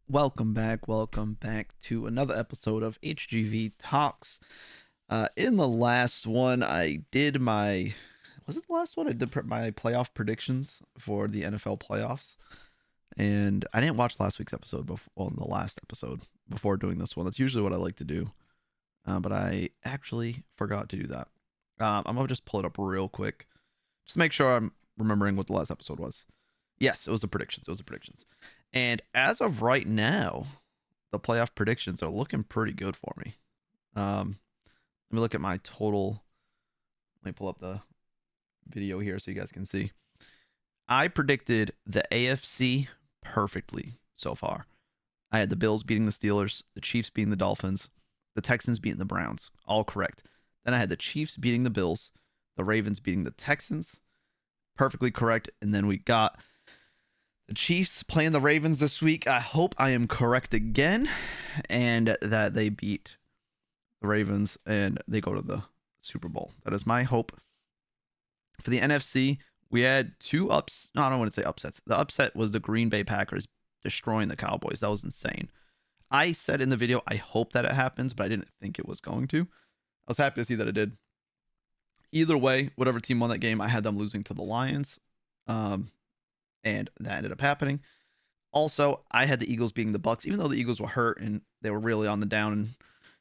Welcome back to another episode of HGV Talks. In the last one, I did my. Was it the last one? I did my playoff predictions for the NFL playoffs. And I didn't watch last week's episode before, well, the last episode before doing this one. That's usually what I like to do. But I actually forgot to do that. I'm going to just pull it up real quick. Just make sure I'm remembering what the last episode was. Yes, it was the predictions. It was the predictions. And as of right now, the playoff predictions are looking pretty good for me. Let me look at my total. Let me pull up the video here so you guys can see. I predicted the AFC perfectly so far. I had the Bills beating the Steelers, the Chiefs beating the Dolphins, the Texans beating the Browns. All correct. Then I had the Chiefs beating the Bills, the Ravens beating the Texans. Perfectly correct. And then we got the Chiefs playing the Ravens this week. I hope I am correct again and that they beat the Ravens and they go to the Super Bowl. That is my hope. For the NFC, we had two ups. No, I don't want to say upsets. The upset was the Green Bay Packers destroying the Cowboys. That was insane. I said in the video, I hope that it happens, but I didn't think it was going to. I was happy to see that it did. Either way, whatever team won that game, I had them losing to the Lions. And that ended up happening. Also, I had the Eagles beating the Bucks, even though the Eagles were hurt and they were really on the down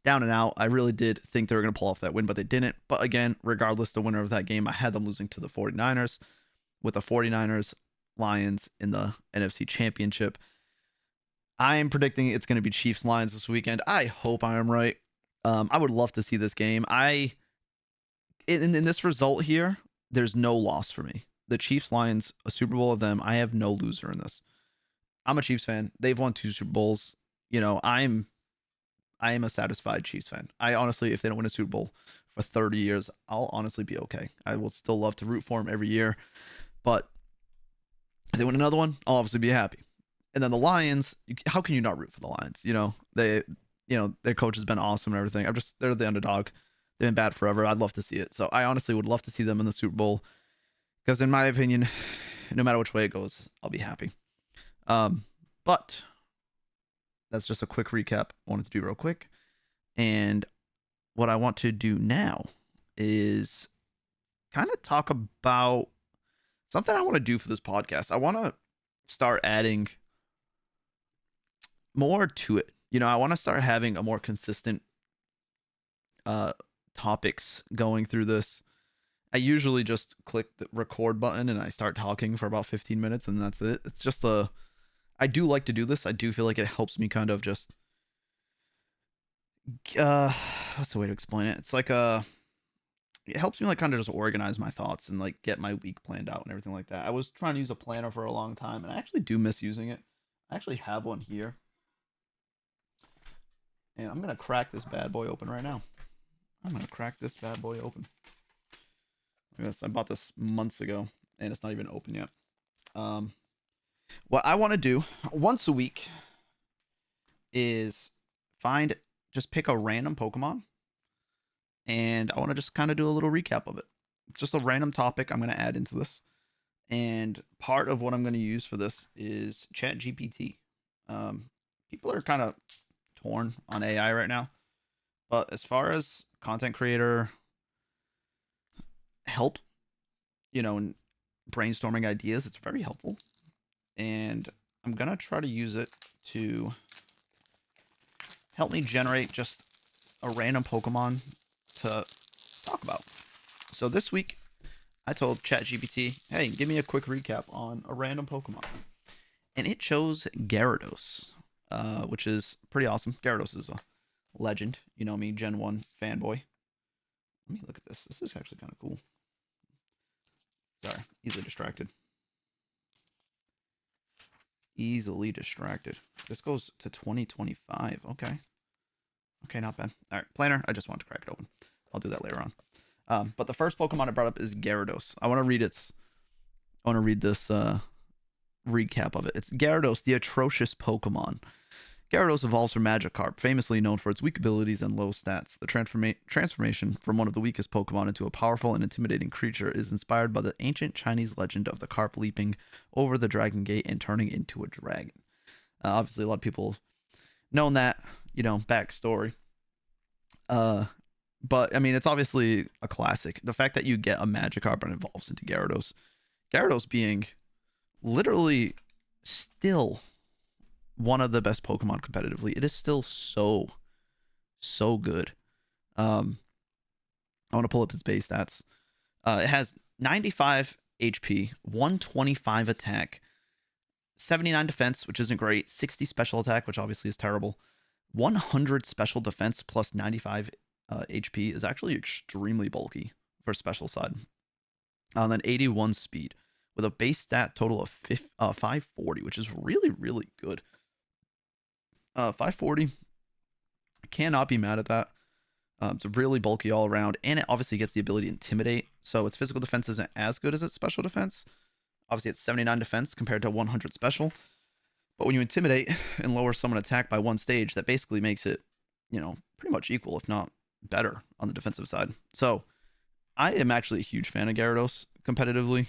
and out. I really did think they were going to pull off that win, but they didn't. But again, regardless, the winner of that game, I had them losing to the 49ers, with the 49ers Lions in the NFC Championship. I am predicting it's going to be Chiefs Lions this weekend. I hope I am right. I would love to see this game. In this result here, there's no loss for me. The Chiefs Lions, a Super Bowl of them. I have no loser in this. I'm a Chiefs fan. They've won 2 Super Bowls. I am a satisfied Chiefs fan. I honestly, if they don't win a Super Bowl for 30 years, I'll honestly be okay. I will still love to root for them every year, but if they win another one, I'll obviously be happy. And then the Lions, how can you not root for the Lions? Their coach has been awesome and everything. They're the underdog. They've been bad forever. I'd love to see it. So I honestly would love to see them in the Super Bowl because, in my opinion, no matter which way it goes, I'll be happy. But that's just a quick recap I wanted to do real quick. And what I want to do now is kind of talk about something I want to do for this podcast. I want to start adding more to it. I want to start having a more consistent topics going through this. I usually just click the record button and I start talking for about 15 minutes and that's it. It's just I do like to do this. I do feel like it helps me kind of just what's the way to explain it? It's like it helps me like kind of just organize my thoughts and like get my week planned out and everything like that. I was trying to use a planner for a long time and I actually do miss using it. I actually have one here. And I'm going to crack this bad boy open right now. I'm going to crack this bad boy open. I bought this months ago and it's not even open yet. What I want to do once a week is just pick a random Pokemon and I want to just kind of do a little recap of it. Just a random topic I'm going to add into this. And part of what I'm going to use for this is ChatGPT. People are kind of torn on AI right now. But as far as content creator help, in brainstorming ideas, it's very helpful. And I'm going to try to use it to help me generate just a random Pokemon to talk about. So this week, I told ChatGPT, hey, give me a quick recap on a random Pokemon. And it chose Gyarados, which is pretty awesome. Gyarados is a legend. You know me, Gen 1 fanboy. Let me look at this. This is actually kind of cool. Sorry, easily distracted. This goes to 2025. Okay. Okay, not bad. All right, planner. I just want to crack it open. I'll do that later on. But the first Pokemon I brought up is Gyarados. I want to read this recap of it. It's Gyarados, the atrocious Pokemon. Gyarados evolves from Magikarp, famously known for its weak abilities and low stats. The transformation from one of the weakest Pokemon into a powerful and intimidating creature is inspired by the ancient Chinese legend of the carp leaping over the Dragon Gate and turning into a dragon. Obviously, a lot of people known that, backstory. Uh, but I mean, it's obviously a classic. The fact that you get a Magikarp and evolves into Gyarados, Gyarados being literally still one of the best Pokemon competitively. It is still so good. Um, I want to pull up its base stats. It has 95 HP, 125 attack, 79 defense, which isn't great, 60 special attack, which obviously is terrible. 100 special defense plus 95 HP is actually extremely bulky for special side. And then 81 speed with a base stat total of 540, which is really, really good. 540, cannot be mad at that. It's really bulky all around, and it obviously gets the ability to intimidate. So its physical defense isn't as good as its special defense. Obviously, it's 79 defense compared to 100 special. But when you intimidate and lower someone attack by one stage, that basically makes it, pretty much equal, if not better, on the defensive side. So I am actually a huge fan of Gyarados competitively.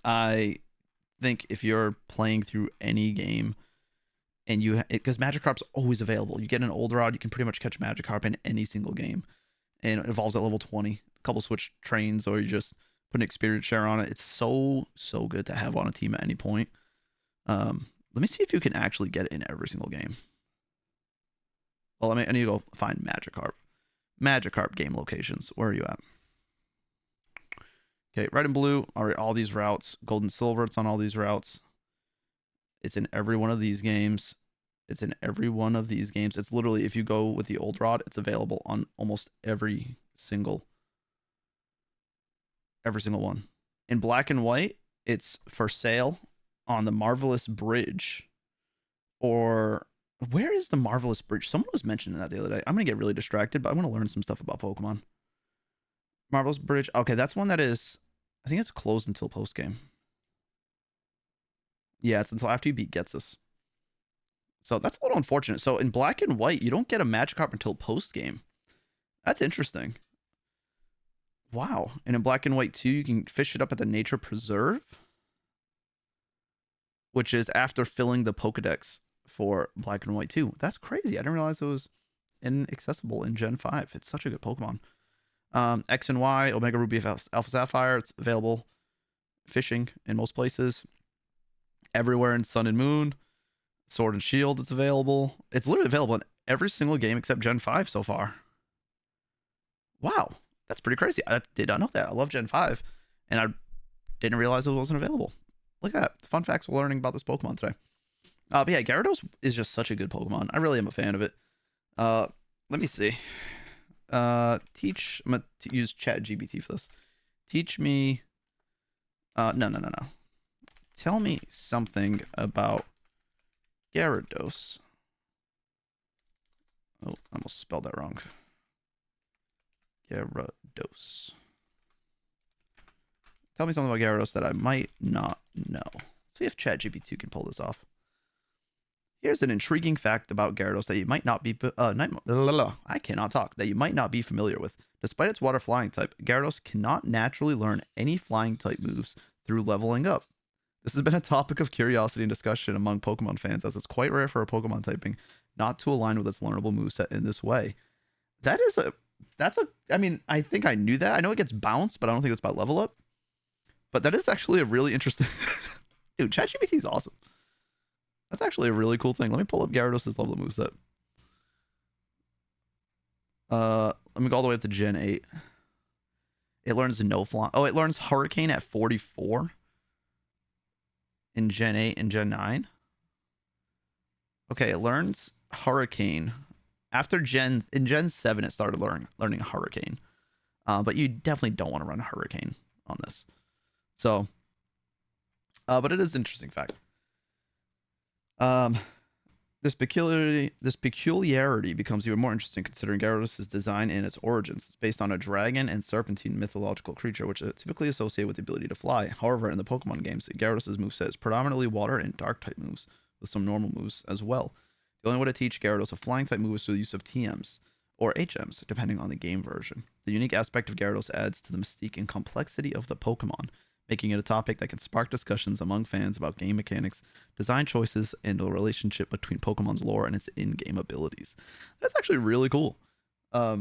I think if you're playing through any game and because Magikarp's always available, you get an old rod, you can pretty much catch Magikarp in any single game, and it evolves at level 20. A couple switch trains, or you just put an experience share on it. It's so good to have on a team at any point. Let me see if you can actually get it in every single game. Well, I need to go find Magikarp. Magikarp game locations. Where are you at? Okay, red and blue are all these routes. Gold and silver, it's on all these routes. It's in every one of these games. It's literally, if you go with the old rod, it's available on almost every single one. In black and white, it's for sale on the Marvelous Bridge. Or where is the Marvelous Bridge? Someone was mentioning that the other day. I'm going to get really distracted, but I want to learn some stuff about Pokemon. Marvelous Bridge. Okay, that's one that is, I think it's closed until post game. Yeah, it's until after you beat Getsus. So that's a little unfortunate. So in black and white, you don't get a Magikarp until post game. That's interesting. Wow. And in black and white too, you can fish it up at the Nature Preserve, which is after filling the Pokedex for black and white too. That's crazy. I didn't realize it was inaccessible in Gen 5. It's such a good Pokemon. X and Y, Omega Ruby, Alpha Sapphire. It's available fishing in most places. Everywhere in Sun and Moon. Sword and Shield, it's available. It's literally available in every single game except Gen 5 so far. Wow. That's pretty crazy. I did not know that. I love Gen 5, and I didn't realize it wasn't available. Look at that. Fun facts we're learning about this Pokemon today. But yeah, Gyarados is just such a good Pokemon. I really am a fan of it. Let me see. I'm going to use ChatGPT for this. Teach me... No. Tell me something about Gyarados. Oh, I almost spelled that wrong. Gyarados. Tell me something about Gyarados that I might not know. See if ChatGPT can pull this off. Here's an intriguing fact about Gyarados that you might not be I cannot talk. That you might not be familiar with. Despite its water flying type, Gyarados cannot naturally learn any flying type moves through leveling up. This has been a topic of curiosity and discussion among Pokemon fans, as it's quite rare for a Pokemon typing not to align with its learnable moveset in this way. I mean, I think I knew that. I know it gets bounced, but I don't think it's about level up. But that is actually a really interesting... Dude, ChatGPT is awesome. That's actually a really cool thing. Let me pull up Gyarados' level moveset. Let me go all the way up to Gen 8. It learns no fly. Oh, it learns Hurricane at 44 in Gen 8 and Gen 9. Okay, it learns Hurricane. In Gen 7, it started learning Hurricane. But you definitely don't want to run Hurricane on this. So, but it is an interesting fact. This peculiarity becomes even more interesting considering Gyarados' design and its origins. It's based on a dragon and serpentine mythological creature, which are typically associated with the ability to fly. However, in the Pokemon games, Gyarados' moveset is predominantly water and dark type moves, with some normal moves as well. The only way to teach Gyarados a flying type move is through the use of TMs, or HMs, depending on the game version. The unique aspect of Gyarados adds to the mystique and complexity of the Pokemon, making it a topic that can spark discussions among fans about game mechanics, design choices, and the relationship between Pokemon's lore and its in-game abilities. That's actually really cool. I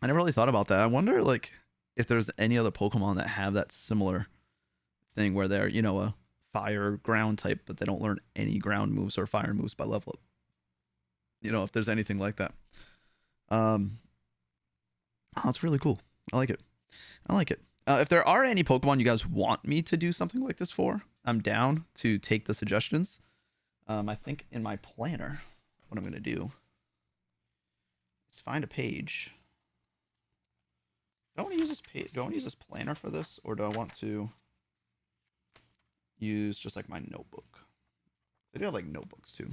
never really thought about that. I wonder, like, if there's any other Pokemon that have that similar thing where they're, a fire ground type, but they don't learn any ground moves or fire moves by level up. If there's anything like that. It's really cool. I like it. If there are any Pokemon you guys want me to do something like this for, I'm down to take the suggestions. I think in my planner, what I'm going to do is find a page. Do I want to use this page? Do I want to use this planner for this, or do I want to use just like my notebook? They do have like notebooks too.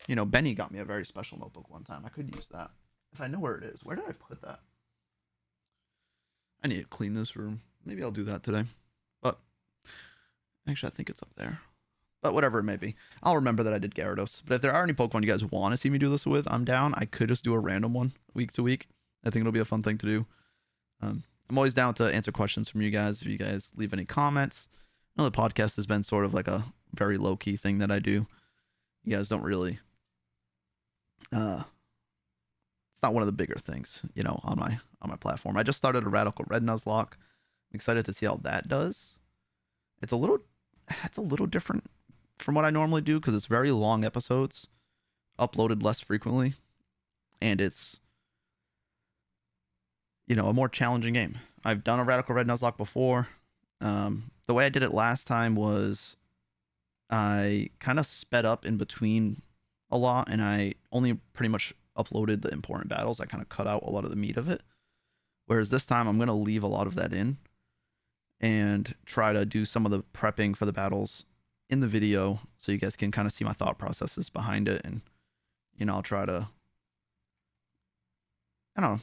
Benny got me a very special notebook one time. I could use that if I know where it is. Where did I put that? I need to clean this room. Maybe I'll do that today. But actually, I think it's up there. But whatever it may be, I'll remember that I did Gyarados. But if there are any Pokemon you guys want to see me do this with, I'm down. I could just do a random one week to week. I think it'll be a fun thing to do. I'm always down to answer questions from you guys. If you guys leave any comments. I know the podcast has been sort of like a very low-key thing that I do. You guys don't really... it's not one of the bigger things, on my platform. I just started a Radical Red Nuzlocke. I'm excited to see how that does. It's a little different from what I normally do because it's very long episodes, uploaded less frequently, and it's a more challenging game. I've done a Radical Red Nuzlocke before. The way I did it last time was I kind of sped up in between a lot, and I only pretty much uploaded the important battles. I kind of cut out a lot of the meat of it. Whereas this time I'm going to leave a lot of that in and try to do some of the prepping for the battles in the video so you guys can kind of see my thought processes behind it. And, I'll try to, I don't know,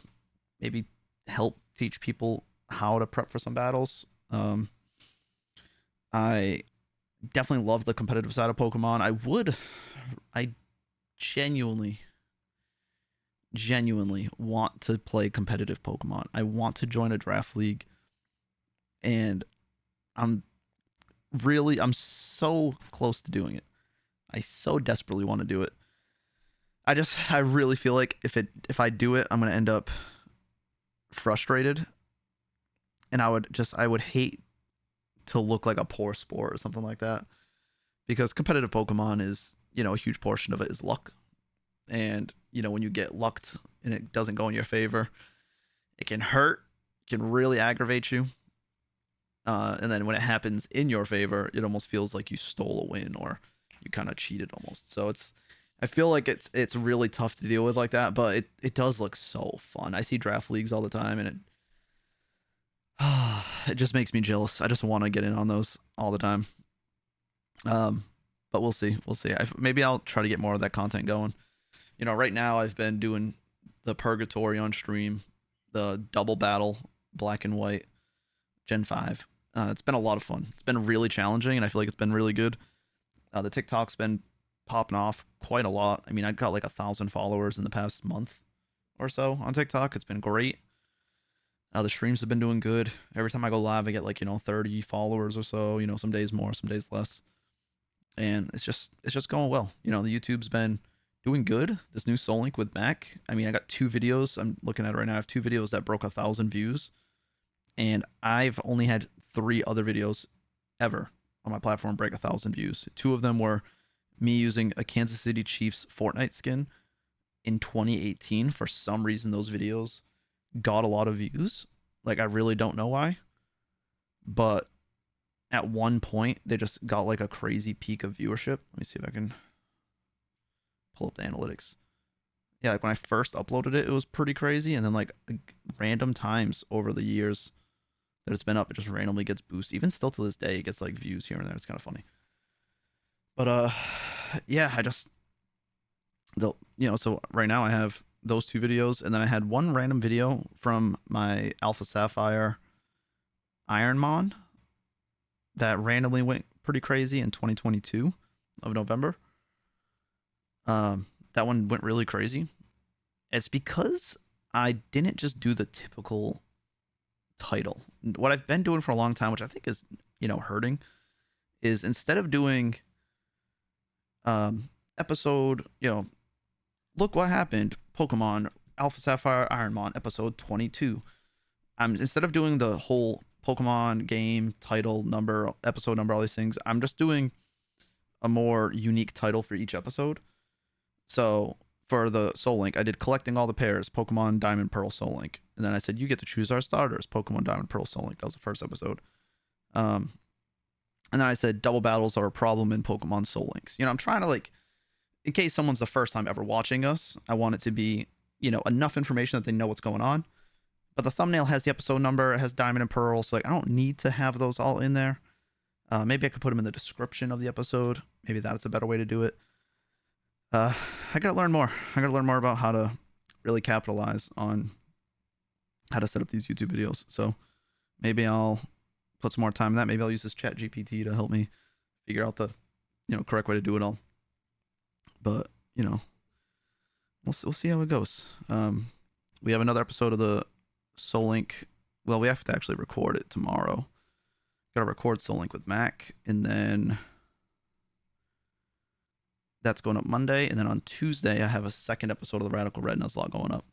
maybe help teach people how to prep for some battles. I definitely love the competitive side of Pokemon. I genuinely want to play competitive Pokemon. I want to join a draft league, and I'm so close to doing it. I so desperately want to do it. I really feel like if I do it, I'm going to end up frustrated, and I would hate to look like a poor sport or something like that, because competitive Pokemon is, a huge portion of it is luck. And, when you get lucked and it doesn't go in your favor, it can hurt, can really aggravate you. And then when it happens in your favor, it almost feels like you stole a win or you kind of cheated almost. So I feel like it's really tough to deal with like that, but it does look so fun. I see draft leagues all the time, and it just makes me jealous. I just want to get in on those all the time. But we'll see. Maybe I'll try to get more of that content going. Right now I've been doing the Purgatory on stream, the double battle, black and white, Gen 5. It's been a lot of fun. It's been really challenging, and I feel like it's been really good. The TikTok's been popping off quite a lot. I mean, I got like 1,000 followers in the past month or so on TikTok. It's been great. The streams have been doing good. Every time I go live, I get like, 30 followers or so. Some days more, some days less. And it's just going well. The YouTube's been doing good. This new Soul Link with Mac. I mean, I got 2 videos. I'm looking at it right now. I have 2 videos that broke 1,000 views. And I've only had 3 other videos ever on my platform break 1,000 views. 2 of them were me using a Kansas City Chiefs Fortnite skin in 2018. For some reason, those videos got a lot of views. Like, I really don't know why. But at one point, they just got like a crazy peak of viewership. Let me see if I can pull up the analytics. Yeah, like when I first uploaded it, it was pretty crazy. And then like random times over the years that it's been up, it just randomly gets boosted. Even still to this day, it gets like views here and there. It's kind of funny. But yeah, so right now I have those 2 videos, and then I had one random video from my Alpha Sapphire Ironmon that randomly went pretty crazy in 2022 of November. That one went really crazy. It's because I didn't just do the typical title. What I've been doing for a long time, which I think is, hurting, is instead of doing episode, look what happened, Pokemon Alpha Sapphire Ironmon episode 22. Instead of doing the whole Pokemon game title number, episode number, all these things, I'm just doing a more unique title for each episode. So for the Soul Link, I did collecting all the pairs, Pokemon Diamond Pearl Soul Link. And then I said, you get to choose our starters, Pokemon Diamond Pearl Soul Link. That was the first episode. And then I said, double battles are a problem in Pokemon Soul Links. I'm trying to, like, in case someone's the first time ever watching us, I want it to be, enough information that they know what's going on. But the thumbnail has the episode number, it has Diamond and Pearl, so like I don't need to have those all in there. Maybe I could put them in the description of the episode. Maybe that's a better way to do it. I gotta learn more. I gotta learn more about how to really capitalize on how to set up these YouTube videos. So maybe I'll put some more time in that. Maybe I'll use this Chat GPT to help me figure out the correct way to do it all. But we'll see how it goes. We have another episode of the Soul Link. Well, we have to actually record it tomorrow. Gotta record Soul Link with Mac, and then that's going up Monday. And then on Tuesday, I have a second episode of the Radical Red Nuzlocke going up.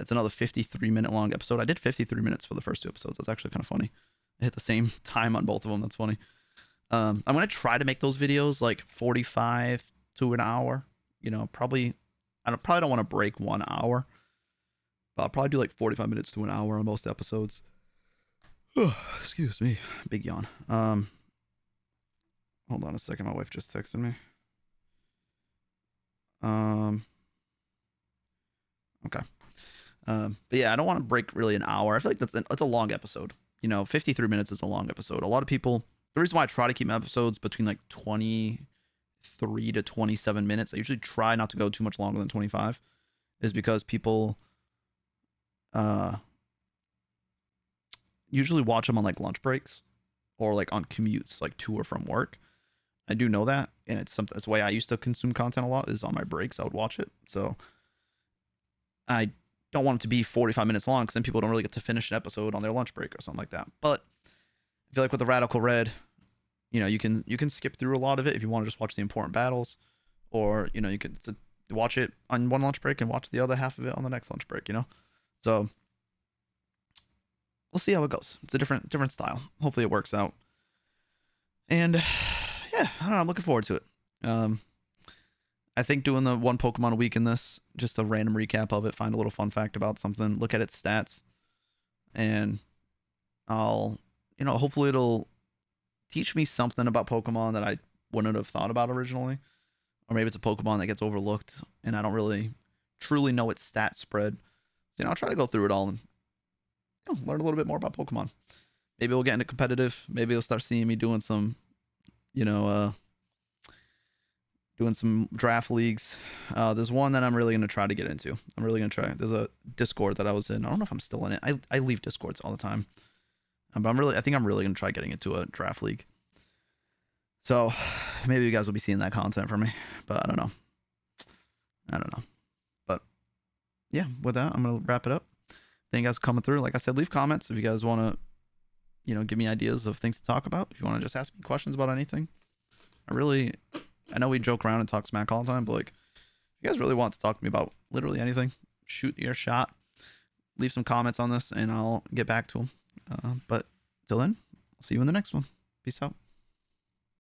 It's another 53-minute long episode. I did 53 minutes for the first two episodes. That's actually kind of funny. I hit the same time on both of them. That's funny. I'm gonna try to make those videos like 45 to an hour. Probably. I probably don't want to break 1 hour. But I'll probably do like 45 minutes to an hour on most episodes. Excuse me. Big yawn. Hold on a second. My wife just texted me. Okay. But yeah, I don't want to break really an hour. I feel like that's a long episode. 53 minutes is a long episode. A lot of people, the reason why I try to keep my episodes between like 23 to 27 minutes, I usually try not to go too much longer than 25, is because people usually watch them on like lunch breaks or like on commutes, like to or from work. I do know that, and it's something. That's the way I used to consume content a lot, is on my breaks I would watch it. So I don't want it to be 45 minutes long, because then people don't really get to finish an episode on their lunch break or something like that. But I feel like with the Radical Red, you can skip through a lot of it if you want to just watch the important battles, or you can watch it on one lunch break and watch the other half of it on the next lunch break. So we'll see how it goes. It's a different style. Hopefully it works out. And yeah, I don't know. I'm looking forward to it. I think doing the one Pokemon a week in this, just a random recap of it, find a little fun fact about something, look at its stats, and I'll, hopefully it'll teach me something about Pokemon that I wouldn't have thought about originally. Or maybe it's a Pokemon that gets overlooked and I don't really truly know its stat spread. So, I'll try to go through it all and learn a little bit more about Pokemon. Maybe we'll get into competitive. Maybe you'll start seeing me doing some, doing some draft leagues. There's one that I'm really going to try to get into. I'm really going to try. There's a Discord that I was in. I don't know if I'm still in it. I leave Discords all the time. But I think I'm really going to try getting into a draft league. So maybe you guys will be seeing that content from me, but I don't know. But yeah, with that, I'm going to wrap it up. Thank you guys for coming through. Like I said, leave comments if you guys want to, give me ideas of things to talk about. If you want to just ask me questions about anything. I know we joke around and talk smack all the time, but like, if you guys really want to talk to me about literally anything, shoot your shot. Leave some comments on this and I'll get back to them. But till then, I'll see you in the next one. Peace out.